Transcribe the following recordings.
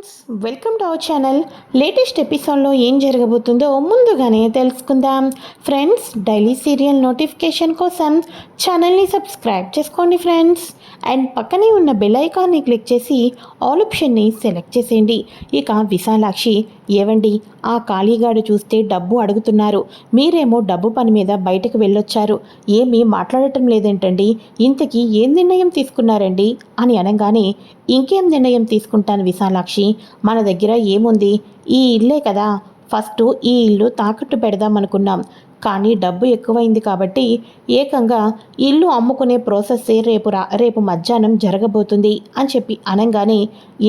Friends, welcome to our channel. Latest ఎపిసోడ్లో ఏం జరగబోతుందో ముందుగానే తెలుసుకుందాం. ఫ్రెండ్స్, డైలీ సీరియల్ నోటిఫికేషన్ కోసం ఛానల్ని సబ్స్క్రైబ్ చేసుకోండి ఫ్రెండ్స్. అండ్ పక్కనే ఉన్న బెల్ ఐకాన్ని క్లిక్ చేసి ఆల్ ఆప్షన్ని సెలెక్ట్ చేసేయండి. ఇక విశాలాక్షి, ఏవండి, ఆ ఖాళీగాడు చూస్తే డబ్బు అడుగుతున్నారు, మీరేమో డబ్బు పని మీద బయటకు వెళ్ళొచ్చారు, ఏమీ మాట్లాడటం లేదేంటండి, ఇంతకీ ఏం నిర్ణయం తీసుకున్నారండి అని అనగానే, ఇంకేం నిర్ణయం తీసుకుంటాను విశాలాక్షి, మన దగ్గర ఏముంది, ఈ ఇల్లే కదా, ఫస్ట్ ఈ ఇల్లు తాకట్టు పెడదామనుకున్నాం, కానీ డబ్బు ఎక్కువైంది కాబట్టి ఏకంగా ఇల్లు అమ్ముకునే ప్రాసెస్సే రేపు మధ్యాహ్నం జరగబోతుంది అని చెప్పి అనగానే,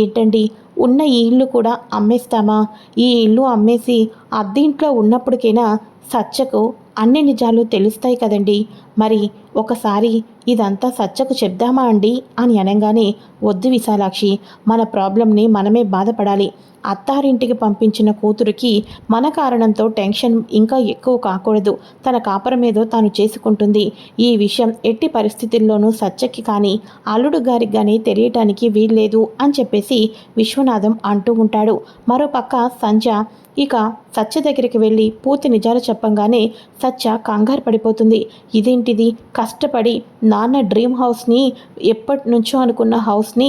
ఏంటండి, ఉన్న ఈ ఇల్లు కూడా అమ్మేస్తామా, ఈ ఇల్లు అమ్మేసి అద్దెంట్లో ఉన్నప్పటికైనా సత్యకు అన్ని నిజాలు తెలుస్తాయి కదండి, మరి ఒకసారి ఇదంతా సత్యకు చెప్దామా అండి అని అనగానే, వద్దు విశాలాక్షి, మన ప్రాబ్లంని మనమే బాధపడాలి, అత్తారింటికి పంపించిన కూతురికి మన కారణంతో టెన్షన్ ఇంకా ఎక్కువ కాకూడదు, తన కాపురం ఏదో తాను చేసుకుంటుంది, ఈ విషయం ఎట్టి పరిస్థితుల్లోనూ సత్యకి కానీ అల్లుడు గారికి కానీ తెలియటానికి వీల్లేదు అని చెప్పేసి విశ్వనాథం అంటూ ఉంటాడు. మరోపక్క సంజ ఇక సత్య దగ్గరికి వెళ్ళి పూర్తి నిజాలు చెప్పంగానే సత్య కంగారు పడిపోతుంది. ఇదేంటిది, కష్టపడి నాన్న డ్రీమ్ హౌస్ని, ఎప్పటి నుంచో అనుకున్న హౌస్ని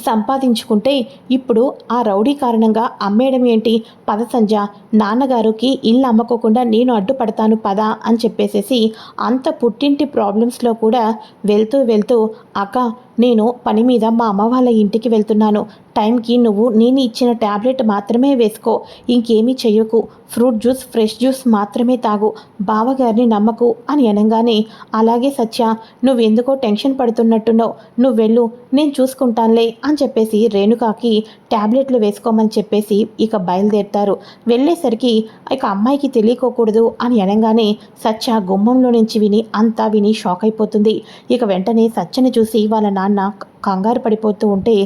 సంపాదించుకుంటే ఇప్పుడు ఆ రౌడీ కారణంగా అమ్మేయడం ఏంటి, పద సంజ, నాన్నగారికి ఇల్లు అమ్మకోకుండా నేను అడ్డుపడతాను పద అని చెప్పేసేసి అంత పుట్టింటి ప్రాబ్లమ్స్లో కూడా వెళ్తూ వెళ్తూ, అక్క, నేను పని మీద మా అమ్మ వాళ్ళ ఇంటికి వెళ్తున్నాను, టైంకి నువ్వు నేను ఇచ్చిన ట్యాబ్లెట్ మాత్రమే వేసుకో, ఇంకేమీ చెయ్యకు, ఫ్రూట్ జ్యూస్, ఫ్రెష్ జ్యూస్ మాత్రమే తాగు, బావగారిని నమ్మకు అని అనగానే, అలాగే సత్య, నువ్వెందుకో టెన్షన్ పడుతున్నట్టున్నావు, నువ్వు వెళ్ళు, నేను చూసుకుంటానులే అని చెప్పేసి రేణుకాకి ట్యాబ్లెట్లు వేసుకోమని చెప్పేసి ఇక బయలుదేరుతారు. వెళ్ళేసరికి ఇక అమ్మాయికి తెలియకోకూడదు అని అనగానే సత్య గుమ్మంలో నుంచి అంతా విని షాక్ అయిపోతుంది. ఇక వెంటనే సత్యని చూసి వాళ్ళ నాన్న కంగారు పడిపోతూ ఉంటే,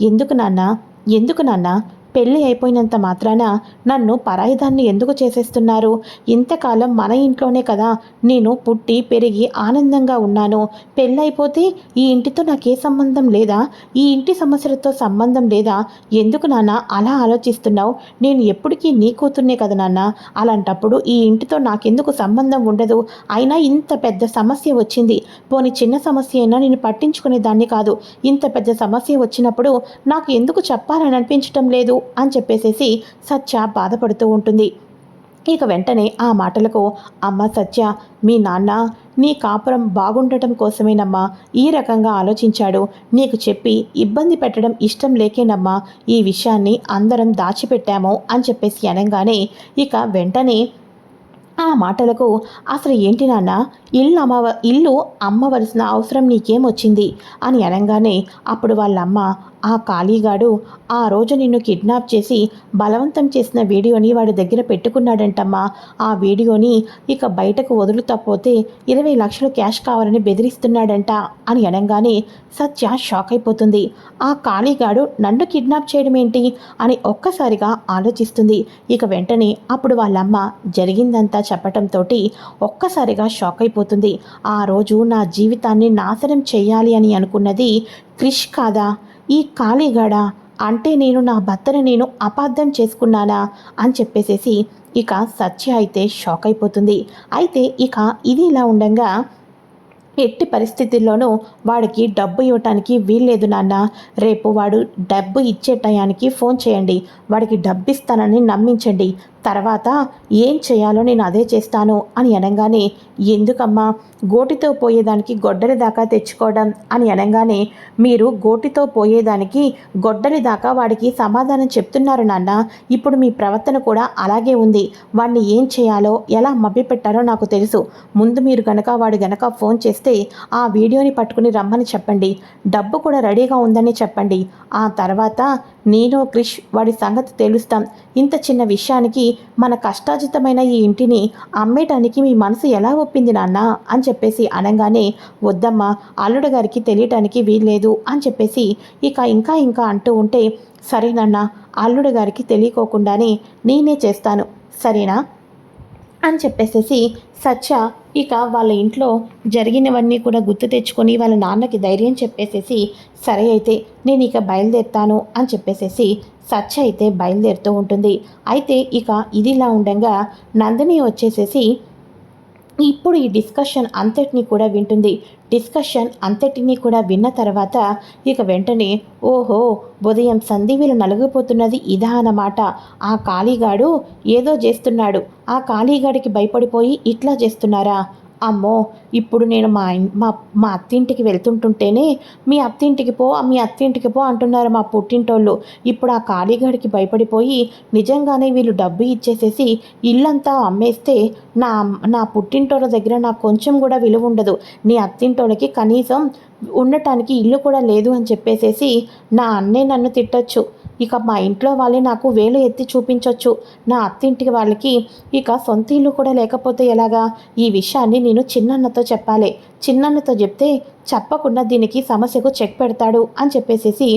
ఎందుకు నాన్న పెళ్ళి అయిపోయినంత మాత్రాన నన్ను పరాయిదాన్ని ఎందుకు చేసేస్తున్నారు, ఇంతకాలం మన ఇంట్లోనే కదా నేను పుట్టి పెరిగి ఆనందంగా ఉన్నాను, పెళ్ళైపోతే ఈ ఇంటితో నాకే సంబంధం లేదా, ఈ ఇంటి సమస్యలతో సంబంధం లేదా, ఎందుకు నాన్న అలా ఆలోచిస్తున్నావు, నేను ఎప్పటికీ నీ కూతుర్నే కదా నాన్న, అలాంటప్పుడు ఈ ఇంటితో నాకెందుకు సంబంధం ఉండదు, అయినా ఇంత పెద్ద సమస్య వచ్చింది, పోనీ చిన్న సమస్య అయినా నేను పట్టించుకునేదాన్ని కాదు, ఇంత పెద్ద సమస్య వచ్చినప్పుడు నాకు ఎందుకు చెప్పాలని అనిపించటం లేదు అని చెప్పేసేసి సత్య బాధపడుతూ ఉంటుంది. ఇక వెంటనే ఆ మాటలకు, అమ్మ సత్య, మీ నాన్న నీ కాపురం బాగుండటం కోసమేనమ్మా ఈ రకంగా ఆలోచించాడు, నీకు చెప్పి ఇబ్బంది పెట్టడం ఇష్టం లేకేనమ్మా ఈ విషయాన్ని అందరం దాచిపెట్టాము అని చెప్పేసి అనగానే, ఇక వెంటనే ఆ మాటలకు, అసలు ఏంటి నాన్న, ఇల్లు అమ్మవలసిన అవసరం నీకేమొచ్చింది అని అనగానే, అప్పుడు వాళ్ళమ్మ, ఆ ఖాళీగాడు ఆ రోజు నిన్ను కిడ్నాప్ చేసి బలవంతం చేసిన వీడియోని వాడి దగ్గర పెట్టుకున్నాడంటమ్మా, ఆ వీడియోని ఇక బయటకు వదులుతపోతే 20 లక్షలు క్యాష్ కావాలని బెదిరిస్తున్నాడంట అని అనగానే సత్య షాక్ అయిపోతుంది. ఆ ఖాళీగాడు నన్ను కిడ్నాప్ చేయడం ఏంటి అని ఒక్కసారిగా ఆలోచిస్తుంది. ఇక వెంటనే అప్పుడు వాళ్ళమ్మ జరిగిందంతా చెప్పటంతో ఒక్కసారిగా షాక్ అయిపోతుంది. ఆ రోజు నా జీవితాన్ని నాశనం చేయాలి అని అనుకున్నది క్రిష్ కాదా, ఈ ఖాళీగాడా, అంటే నేను నా భర్తను నేను అపార్థం చేసుకున్నానా అని చెప్పేసేసి ఇక సత్య అయితే షాక్ అయిపోతుంది. అయితే ఇక ఇది ఇలా ఉండగా, ఎట్టి పరిస్థితుల్లోనూ వాడికి డబ్బు ఇవ్వటానికి వీల్లేదు నాన్న, రేపు వాడు డబ్బు ఇచ్చే టయానికి ఫోన్ చేయండి, వాడికి డబ్బు ఇస్తానని నమ్మించండి, తర్వాత ఏం చేయాలో నేను అదే చేస్తాను అని అనగానే, ఎందుకమ్మా గోటితో పోయేదానికి గొడ్డలి దాకా తెచ్చుకోవడం అని అనగానే, మీరు గోటితో పోయేదానికి గొడ్డలి దాకా వాడికి సమాధానం చెప్తున్నారు నాన్న, ఇప్పుడు మీ ప్రవర్తన కూడా అలాగే ఉంది, వాడిని ఏం చేయాలో ఎలా మభ్యపెట్టాలో నాకు తెలుసు, ముందు మీరు వాడు గనక ఫోన్ చేస్తే ఆ వీడియోని పట్టుకుని రమ్మని చెప్పండి, డబ్బు కూడా రెడీగా ఉందని చెప్పండి, ఆ తర్వాత నేను క్రిష్ వాడి సంగతి తెలుస్తాం, ఇంత చిన్న విషయానికి మన కష్టార్జితమైన ఈ ఇంటిని అమ్మేయటానికి మీ మనసు ఎలా ఒప్పింది నాన్న అని చెప్పేసి అనగానే, వద్దమ్మా, అల్లుడు గారికి తెలియటానికి వీల్లేదు అని చెప్పేసి ఇక ఇంకా అంటూ ఉంటే, సరేనన్నా, అల్లుడు గారికి తెలియకోకుండానే నేనే చేస్తాను, సరేనా, అని చెప్పేసేసి సత్య ఇక వాళ్ళ ఇంట్లో జరిగినవన్నీ కూడా గుర్తు తెచ్చుకొని వాళ్ళ నాన్నకి ధైర్యం చెప్పేసేసి సరే అయితే నేను ఇక బయలుదేరుతాను అని చెప్పేసేసి సత్య అయితే బయలుదేరుతూ ఉంటుంది. అయితే ఇక ఇదిలా ఉండగా నందిని వచ్చేసేసి ఇప్పుడు ఈ డిస్కషన్ అంతటినీ కూడా వింటుంది. డిస్కషన్ అంతటినీ కూడా విన్న తర్వాత ఇక వెంటనే ఓహో, ఉదయం సంధి వీళ్ళు నలిగిపోతున్నది ఇదా అన్నమాట. ఆ ఖాళీగాడు ఏదో చేస్తున్నాడు, ఆ ఖాళీగాడికి భయపడిపోయి ఇట్లా చేస్తున్నారా? అమ్మో, ఇప్పుడు నేను మా మా అత్తింటికి వెళ్తుంటుంటేనే మీ అత్తింటికి పో అంటున్నారు మా పుట్టింటోళ్ళు. ఇప్పుడు ఆ ఖాళీగాడికి భయపడిపోయి నిజంగానే వీళ్ళు డబ్బు ఇచ్చేసేసి ఇల్లంతా అమ్మేస్తే నా నా పుట్టింటోళ్ళ దగ్గర నాకు కొంచెం కూడా విలువ ఉండదు. నీ అత్తింటోళ్ళకి కనీసం ఉండటానికి ఇల్లు కూడా లేదు అని చెప్పేసేసి నా అన్నే నన్ను తిట్టొచ్చు. ఇక మా ఇంట్లో వాళ్ళే నాకు వేలు ఎత్తి చూపించొచ్చు. నా అత్తింటికి వాళ్ళకి ఇక సొంత ఇల్లు కూడా లేకపోతే ఎలాగా? ఈ విషయాన్ని నేను చిన్నన్నతో చెప్పాలి. చిన్నన్నతో చెప్తే చెప్పకుండా దీనికి సమస్యకు చెక్ పెడతాడు అని చెప్పేసేసి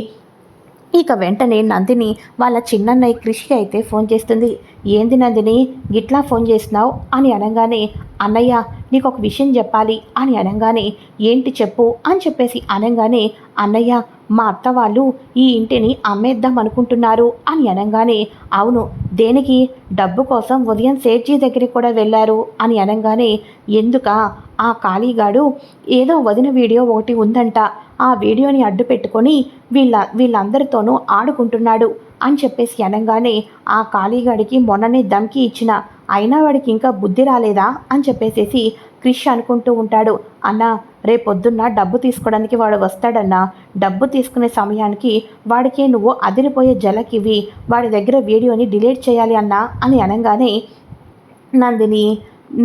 ఇక వెంటనే నందిని వాళ్ళ చిన్నన్నయ్య కృషికి అయితే ఫోన్ చేస్తుంది. ఏంది నందిని గిట్లా ఫోన్ చేసినావు అని అనగానే అన్నయ్య నీకు ఒక విషయం చెప్పాలి అని అనగానే ఏంటి చెప్పు అని చెప్పేసి అనగానే అన్నయ్య మా అత్త వాళ్ళు ఈ ఇంటిని అమ్మేద్దాం అనుకుంటున్నారు అని అనగానే అవును, దేనికి? డబ్బు కోసం ఉదయం సేట్జీ దగ్గరికి కూడా వెళ్ళారు అని అనగానే ఎందుక? ఆ ఖాళీగాడు ఏదో వదిన వీడియో ఒకటి ఉందంట, ఆ వీడియోని అడ్డు పెట్టుకొని వీళ్ళందరితోనూ ఆడుకుంటున్నాడు అని చెప్పేసి అనగానే ఆ ఖాళీగాడికి మొన్ననే ధమ్కి ఇచ్చిన, అయినా వాడికి ఇంకా బుద్ధి రాలేదా అని చెప్పేసేసి క్రిష్ అనుకుంటూ ఉంటాడు. అన్న రేపొద్దున్న డబ్బు తీసుకోవడానికి వాడు వస్తాడన్నా, డబ్బు తీసుకునే సమయానికి వాడికి నువ్వు అదిరిపోయే జలకివి వాడి దగ్గర వీడియోని డిలీట్ చేయాలి అన్నా అని అనగానే నందిని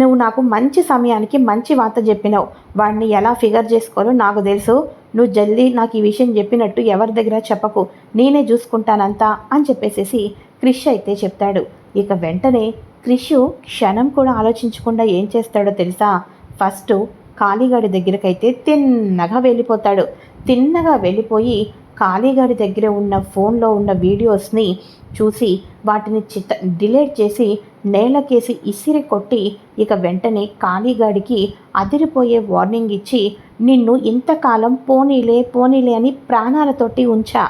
నువ్వు నాకు మంచి సమయానికి మంచి వార్త చెప్పినావు. వాడిని ఎలా ఫిగర్ చేసుకోవాలో నాకు తెలుసు. నువ్వు జల్దీ నాకు ఈ విషయం చెప్పినట్టు ఎవరి దగ్గర చెప్పకు, నేనే చూసుకుంటానంతా అని చెప్పేసేసి క్రిష్ అయితే చెప్తాడు. ఇక వెంటనే క్రిష్ క్షణం కూడా ఆలోచించకుండా ఏం చేస్తాడో తెలుసా? ఫస్ట్ కాళీగాడి దగ్గరకైతే తిన్నగా వెళ్ళిపోతాడు. తిన్నగా వెళ్ళిపోయి కాళీగాడి దగ్గర ఉన్న ఫోన్లో ఉన్న వీడియోస్ని చూసి వాటిని డిలీట్ చేసి నేలకేసి ఇసిరి కొట్టి ఇక వెంటనే కాళీగాడికి అదిరిపోయే వార్నింగ్ ఇచ్చి నిన్ను ఇంతకాలం పోనీలే అని ప్రాణాలతోటి ఉంచా,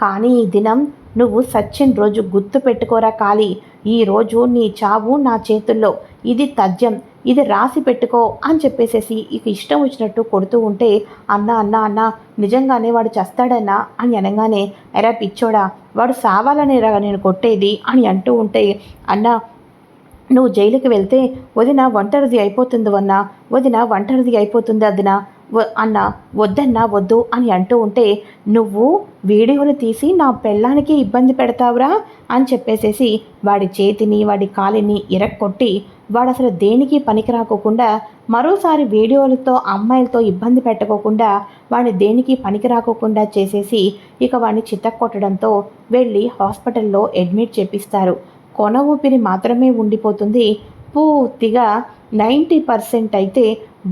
కానీ ఈ దినం నువ్వు సచ్చిన్ రోజు గుర్తు పెట్టుకోరా కాళీ, ఈరోజు నీ చావు నా చేతుల్లో, ఇది తథ్యం, ఇది రాసి పెట్టుకో అని చెప్పేసేసి ఇక ఇష్టం వచ్చినట్టు కొడుతూ ఉంటే అన్న నిజంగానే వాడు చస్తాడన్నా అని అనగానే ఎరా పిచ్చోడా, వాడు సావాలనే రా నేను కొట్టేది అని అంటూ ఉంటే అన్న నువ్వు జైలుకి వెళ్తే వదిన ఒంటరిది అయిపోతుంది వదిన ఒంటరిది అయిపోతుంది అదినా అన్న వద్దన్నా వద్దు అని అంటూ ఉంటే నువ్వు వీడియోలు తీసి నా పెళ్ళానికి ఇబ్బంది పెడతావురా అని చెప్పేసేసి వాడి చేతిని వాడి కాలిని ఇరక్కొట్టి వాడు అసలు దేనికి పనికి రాకోకుండా మరోసారి వీడియోలతో అమ్మాయిలతో ఇబ్బంది పెట్టకోకుండా వాడిని దేనికి పనికి రాకోకుండా చేసేసి ఇక వాడిని చిత్తకొట్టడంతో వెళ్ళి హాస్పిటల్లో అడ్మిట్ చేపిస్తారు. కొన ఊపిరి మాత్రమే ఉండిపోతుంది. పూర్తిగా 90% అయితే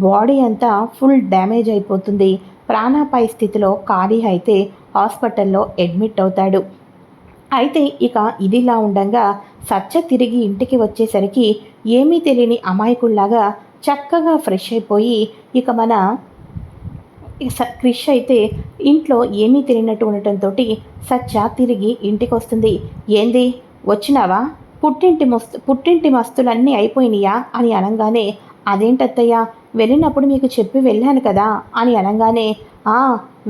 బాడీ అంతా ఫుల్ డ్యామేజ్ అయిపోతుంది. ప్రాణాపాయ స్థితిలో ఖాళీ అయితే హాస్పిటల్లో అడ్మిట్ అవుతాడు. అయితే ఇక ఇదిలా ఉండగా సత్య తిరిగి ఇంటికి వచ్చేసరికి ఏమీ తెలియని అమాయకుల్లాగా చక్కగా ఫ్రెష్ అయిపోయి ఇక మన క్రిష్ అయితే ఇంట్లో ఏమీ తెలియనట్టు ఉండటంతో సత్య తిరిగి ఇంటికి వస్తుంది. ఏంది వచ్చినావా? పుట్టింటి మస్తులన్నీ అయిపోయినాయా అని అనగానే అదేంటత్తయ్య వెళ్ళినప్పుడు మీకు చెప్పి వెళ్ళాను కదా అని అనగానే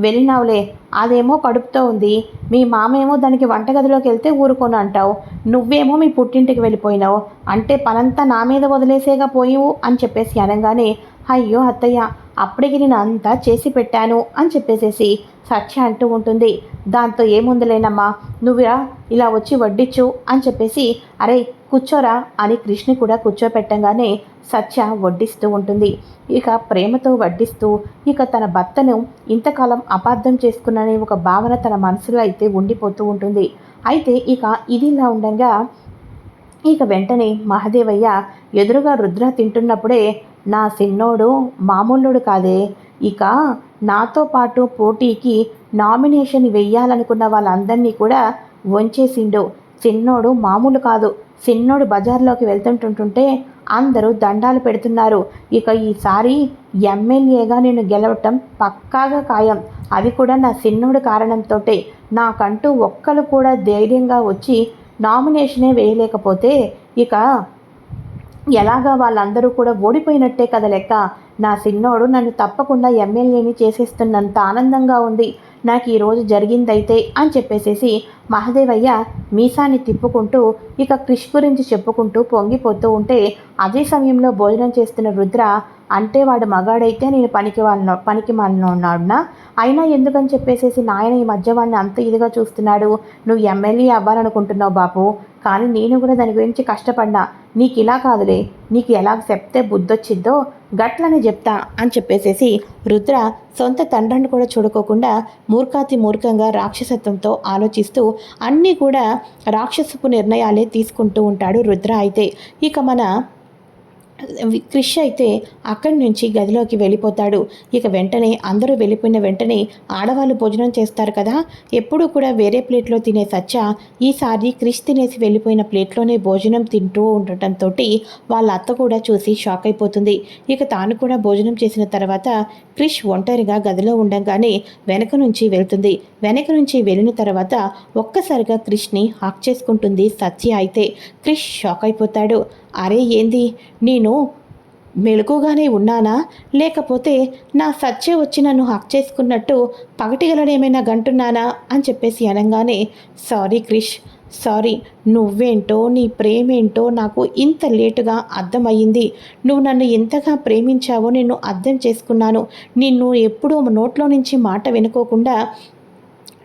వెళ్ళినావులే, అదేమో కడుపుతో ఉంది, మీ మామేమో దానికి వంటగదిలోకి వెళ్తే ఊరుకొని అంటావు, నువ్వేమో మీ పుట్టింటికి వెళ్ళిపోయినావు, అంటే పనంతా నా మీద వదిలేసేగా పోయివు అని చెప్పేసి అనగానే అయ్యో అత్తయ్య అప్పటికి నేను అంతా చేసి పెట్టాను అని చెప్పేసేసి సత్య అంటూ ఉంటుంది. దాంతో ఏముందిలేనమ్మా, నువ్వురా ఇలా వచ్చి వడ్డించు అని చెప్పేసి అరే కూర్చోరా అని కృష్ణ కూడా కూర్చోపెట్టంగానే సత్య వడ్డిస్తూ ఉంటుంది. ఇక ప్రేమతో వడ్డిస్తూ ఇక తన భర్తను ఇంతకాలం అపార్థం చేసుకున్ననే ఒక భావన తన మనసులో అయితే ఉండిపోతూ ఉంటుంది. అయితే ఇక ఇదిలా ఉండగా ఇక వెంటనే మహదేవయ్య ఎదురుగా రుద్ర తింటున్నప్పుడే నా సిన్నోడు మామూలుడు కాదే, ఇక నాతో పాటు పోటీకి నామినేషన్ వెయ్యాలనుకున్న వాళ్ళందరినీ కూడా వంచేసిండు. చిన్నోడు మామూలు కాదు. చిన్నోడు బజార్లోకి వెళ్తుంటుంటే అందరూ దండాలు పెడుతున్నారు. ఇక ఈసారి ఎమ్మెల్యేగా నేను గెలవటం పక్కాగా ఖాయం. అది కూడా నా చిన్నోడు కారణంతోటే. నాకంటూ ఒక్కరు కూడా ధైర్యంగా వచ్చి నామినేషనే వేయలేకపోతే ఇక ఎలాగా వాళ్ళందరూ కూడా ఓడిపోయినట్టే కదా లెక్క. నా సిన్నోడు నన్ను తప్పకుండా ఎమ్మెల్యేని చేసేస్తున్నంత ఆనందంగా ఉంది నాకు ఈరోజు జరిగిందైతే అని చెప్పేసేసి మహదేవయ్య మీసాన్ని తిప్పుకుంటూ ఇక క్రిష్ గురించి చెప్పుకుంటూ పొంగిపోతూ ఉంటే అదే సమయంలో భోజనం చేస్తున్న రుద్ర అంటే వాడు మగాడైతే నేను పనికి మాలినోడినా అయినా ఎందుకని చెప్పేసేసి నాయన ఈ మధ్య వాడిని అంత ఇదిగా చూస్తున్నాడు. నువ్వు ఎమ్మెల్యే అవ్వాలనుకుంటున్నావు బాపు, కానీ నేను కూడా దాని గురించి కష్టపడ్డా. నీకు ఇలా కాదులే, నీకు ఎలా చెప్తే బుద్ధొచ్చిద్దో గట్లని చెప్తా అని చెప్పేసేసి రుద్ర సొంత తండ్రిని కూడా చూడుకోకుండా మూర్ఖంగా రాక్షసత్వంతో ఆలోచిస్తూ అన్నీ కూడా రాక్షసపు నిర్ణయాలే తీసుకుంటూ ఉంటాడు రుద్ర. అయితే ఇక మన క్రిష్ అయితే అక్కడి నుంచి గదిలోకి వెళ్ళిపోతాడు. ఇక వెంటనే అందరూ వెళ్ళిపోయిన వెంటనే ఆడవాళ్ళు భోజనం చేస్తారు కదా, ఎప్పుడూ కూడా వేరే ప్లేట్లో తినే సత్య ఈసారి క్రిష్ తినేసి వెళ్ళిపోయిన ప్లేట్లోనే భోజనం తింటూ ఉండటంతో వాళ్ళ అత్త కూడా చూసి షాక్ అయిపోతుంది. ఇక తాను కూడా భోజనం చేసిన తర్వాత క్రిష్ ఒంటరిగా గదిలో ఉండగానే వెనక నుంచి వెళ్తుంది. వెనక నుంచి వెళ్ళిన తర్వాత ఒక్కసారిగా క్రిష్ని హాక్ చేసుకుంటుంది సత్య. అయితే క్రిష్ షాక్ అయిపోతాడు. అరే ఏంది, నేను మెలకుగానే ఉన్నానా, లేకపోతే నా సత్య వచ్చి నన్ను హక్ చేసుకున్నట్టు పగటిగలనేమైనా గంటున్నానా అని చెప్పేసి అనగానే సారీ క్రిష్, సారీ, నువ్వేంటో నీ ప్రేమేంటో నాకు ఇంత లేటుగా అర్థమయ్యింది. నువ్వు నన్ను ఎంతగా ప్రేమించావో నేను అర్థం చేసుకున్నాను. నిన్ను ఎప్పుడూ నోట్లో నుంచి మాట వినుకోకుండా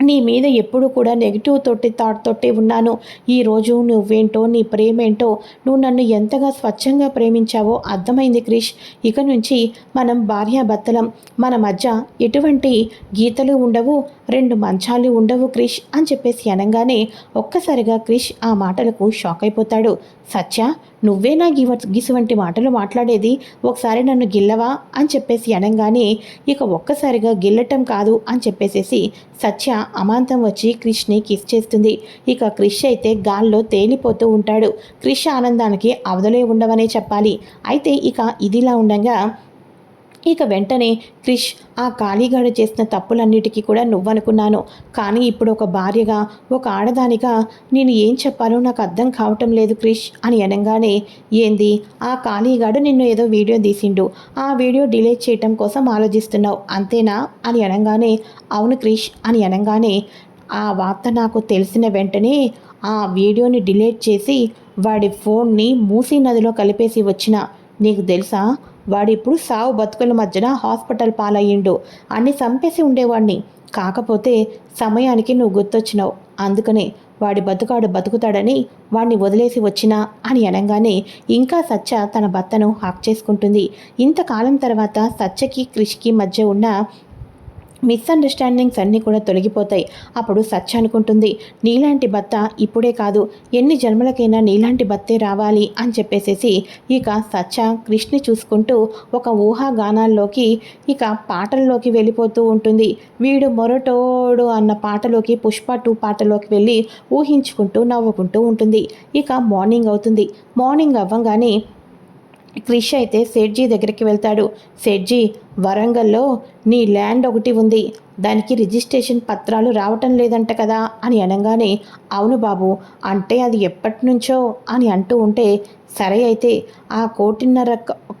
నీ మీద ఎప్పుడు కూడా నెగిటివ్ థాట్ తోటి ఉన్నాను. ఈరోజు నువ్వేంటో నీ ప్రేమేంటో నువ్వు నన్ను ఎంతగా స్వచ్ఛంగా ప్రేమించావో అర్థమైంది క్రిష్. ఇక నుంచి మనం భార్యాభర్తలం, మన మధ్య ఎటువంటి గీతలు ఉండవు, రెండు మంచాలు ఉండవు క్రిష్ అని చెప్పేసి అనగానే ఒక్కసారిగా క్రిష్ ఆ మాటలకు షాక్ అయిపోతాడు. సత్య, నువ్వే నా గిసువంటి మాటలు మాట్లాడేది, ఒకసారి నన్ను గిల్లవా అని చెప్పేసి అనగానే ఇక ఒక్కసారిగా గిల్లటం కాదు అని చెప్పేసేసి సత్య అమాంతం వచ్చి క్రిష్ని కిస్ చేస్తుంది. ఇక క్రిష్ అయితే గాల్లో తేలిపోతూ ఉంటాడు. క్రిష్ ఆనందానికి అవధలే ఉండవనే చెప్పాలి. అయితే ఇక ఇదిలా ఉండగా ఇక వెంటనే క్రిష్ ఆ కాళీగాడు చేసిన తప్పులన్నిటికీ కూడా నువ్వనుకున్నాను, కానీ ఇప్పుడు ఒక భార్యగా ఒక ఆడదానిగా నేను ఏం చెప్పాలో నాకు అర్థం కావటం లేదు క్రిష్ అని అనగానే ఏంది, ఆ కాళీగాడు నిన్ను ఏదో వీడియో తీసిండు, ఆ వీడియో డిలీట్ చేయటం కోసం ఆలోచిస్తున్నావు అంతేనా అని అనగానే అవును క్రిష్ అని అనగానే ఆ వార్త నాకు తెలిసిన వెంటనే ఆ వీడియోని డిలీట్ చేసి వాడి ఫోన్ని మూసీ నదిలో కలిపేసి వచ్చిన. నీకు తెలుసా, వాడిప్పుడు సావు బతుకుల మధ్యన హాస్పిటల్ పాలయ్యిండు. అన్ని చంపేసి ఉండేవాడిని, కాకపోతే సమయానికి నువ్వు గుర్తొచ్చినావు, అందుకనే వాడి బతుకుతాడని వాడిని వదిలేసి వచ్చినా అని అనగానే ఇంకా సత్య తన భర్తను హాక్ చేసుకుంటుంది. ఇంతకాలం తర్వాత సత్యకి క్రిష్కి మధ్య ఉన్న మిస్అండర్స్టాండింగ్స్ అన్నీ కూడా తొలగిపోతాయి. అప్పుడు సత్య అనుకుంటుంది, నీలాంటి భర్త ఇప్పుడే కాదు ఎన్ని జన్మలకైనా నీలాంటి భర్తే రావాలి అని చెప్పేసేసి ఇక సత్య కృష్ణని చూసుకుంటూ ఒక ఊహాగానాల్లోకి ఇక పాటల్లోకి వెళ్ళిపోతూ ఉంటుంది. వీడు మొరటోడు అన్న పాటలోకి పుష్ప 2 పాటలోకి వెళ్ళి ఊహించుకుంటూ నవ్వుకుంటూ ఉంటుంది. ఇక మార్నింగ్ అవుతుంది. మార్నింగ్ అవ్వగానే క్రిష్ అయితే సేట్జీ దగ్గరికి వెళ్తాడు. సేట్జీ, వరంగల్లో నీ ల్యాండ్ ఒకటి ఉంది, దానికి రిజిస్ట్రేషన్ పత్రాలు రావటం లేదంట కదా అని అనగానే అవును బాబు, అంటే అది ఎప్పటి నుంచో అని అంటూ ఉంటే సరే అయితే ఆ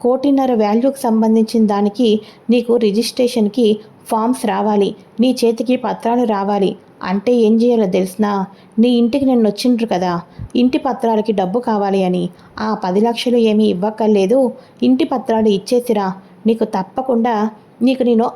కోటిన్నర వాల్యూకి సంబంధించిన దానికి నీకు రిజిస్ట్రేషన్కి ఫామ్స్ రావాలి, నీ చేతికి పత్రాలు రావాలి. అంటే ఏం చేయాలో తెలిసినా, నీ ఇంటికి నేను వచ్చిండ్రు కదా, ఇంటి పత్రాలకి డబ్బు కావాలి అని, ఆ 10 లక్షలు ఏమీ ఇవ్వక్కర్లేదు, ఇంటి పత్రాలు ఇచ్చేసిరా, నీకు తప్పకుండా నేను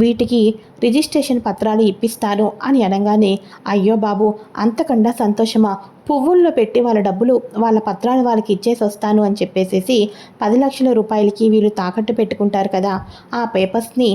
వీటికి రిజిస్ట్రేషన్ పత్రాలు ఇప్పిస్తాను అని అనగానే అయ్యో బాబు, అంతకన్నా సంతోషమా, పువ్వుల్లో పెట్టి వాళ్ళ డబ్బులు వాళ్ళ పత్రాలు వాళ్ళకి ఇచ్చేసి వస్తాను అని చెప్పేసేసి 10 లక్షల రూపాయలకి వీళ్ళు తాకట్టు పెట్టుకుంటారు కదా, ఆ పేపర్స్ని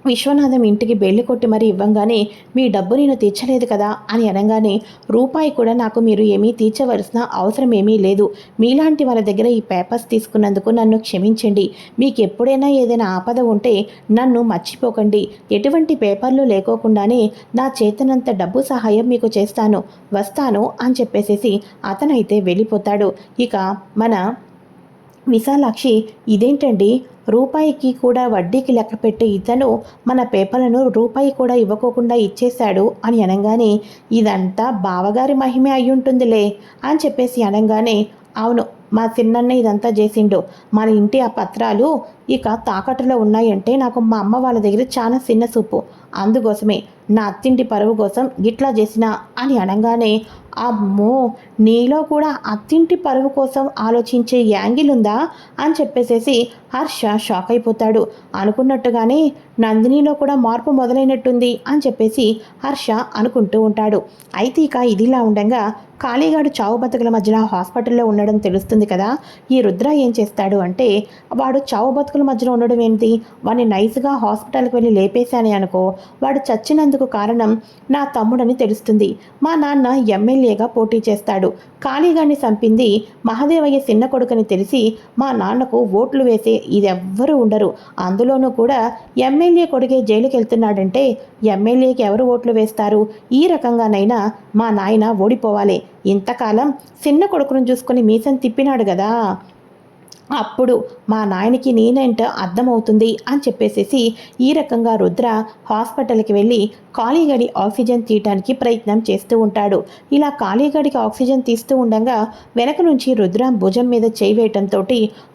విశ్వనాథం ఇంటికి బెల్లి కొట్టి మరీ ఇవ్వంగానే మీ డబ్బు నేను తీర్చలేదు కదా అని అనగానే రూపాయి కూడా నాకు మీరు ఏమీ తీర్చవలసిన అవసరం ఏమీ లేదు, మీలాంటి వాళ్ళ దగ్గర ఈ పేపర్స్ తీసుకున్నందుకు నన్ను క్షమించండి, మీకు ఎప్పుడైనా ఏదైనా ఆపద ఉంటే నన్ను మర్చిపోకండి, ఎటువంటి పేపర్లు లేకోకుండానే నా చేతనంత డబ్బు సహాయం మీకు చేస్తాను, వస్తాను అని చెప్పేసేసి అతనైతే వెళ్ళిపోతాడు. ఇక మన విశాలాక్షి, ఇదేంటండి, రూపాయికి కూడా వడ్డీకి లెక్క పెట్టే ఇతను మన పేపర్లను రూపాయి కూడా ఇవ్వకోకుండా ఇచ్చేశాడు అని అనగానే, ఇదంతా బావగారి మహిమే అయ్యుంటుందిలే అని చెప్పేసి అనగానే, అవును, మా చిన్నన్న ఇదంతా చేసిండు. మన ఇంటి ఆ పత్రాలు ఇక తాకట్టులో ఉన్నాయంటే నాకు మా అమ్మ వాళ్ళ దగ్గర చాలా చిన్న చూపు. అందుకోసమే నా అత్తింటి పరువు కోసం గిట్లా చేసిన అని అనగానే, అమ్మో, నీలో కూడా అత్తింటి పరువు కోసం ఆలోచించే యాంగిల్ ఉందా అని చెప్పేసేసి హర్ష షాక్ అయిపోతాడు. అనుకున్నట్టుగానే నందినిలో కూడా మార్పు మొదలైనట్టుంది అని చెప్పేసి హర్ష అనుకుంటూ ఉంటాడు. అయితే ఇక ఇదిలా ఉండగా కాళీగాడు చావు బతుకుల మధ్యలో హాస్పిటల్లో ఉండడం తెలుస్తుంది కదా. ఈ రుద్ర ఏం చేస్తాడు అంటే, వాడు చావు బతుకుల మధ్యలో ఉండడం ఏంటి, వాడిని నైస్గా హాస్పిటల్కి వెళ్ళి లేపేశానే అనుకో, వాడు చచ్చినందుకు కారణం నా తమ్ముడని తెలుస్తుంది. మా నాన్న ఎమ్మెల్యేగా పోటీ చేస్తాడు. కాళీగాడిని చంపింది మహదేవయ్య చిన్న కొడుకని తెలిసి మా నాన్నకు ఓట్లు వేసే ఇదెవ్వరూ ఉండరు. అందులోనూ కూడా ఎమ్మెల్యే కొడుకే జైలుకి వెళ్తున్నాడంటే ఎమ్మెల్యేకి ఎవరు ఓట్లు వేస్తారు? ఈ రకంగానైనా మా నాయన ఓడిపోవాలి. ఇంతకాలం చిన్న కొడుకును చూసుకొని మీసం తిప్పినాడు కదా, అప్పుడు మా నాయనకి నేనేంటో అర్థమవుతుంది అని చెప్పేసేసి ఈ రకంగా రుద్ర హాస్పిటల్కి వెళ్ళి కాళీగడి ఆక్సిజన్ తీయటానికి ప్రయత్నం చేస్తూ ఉంటాడు. ఇలా కాళీగడికి ఆక్సిజన్ తీస్తూ ఉండగా వెనక నుంచి రుద్ర భుజం మీద చేయి వేయటంతో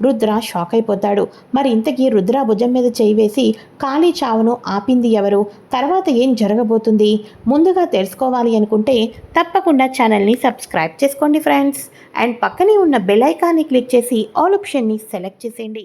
రుద్ర షాక్ అయిపోతాడు. మరి ఇంతకీ రుద్ర భుజం మీద చేయి వేసి కాళీ చావును ఆపింది ఎవరు, తర్వాత ఏం జరగబోతుంది, ముందుగా తెలుసుకోవాలి అనుకుంటే తప్పకుండా ఛానల్ని సబ్స్క్రైబ్ చేసుకోండి ఫ్రెండ్స్. అండ్ పక్కనే ఉన్న బెల్ ఐకాన్ని క్లిక్ చేసి ఆల్ ఆప్షన్ని సెలెక్ట్ చేసేయండి.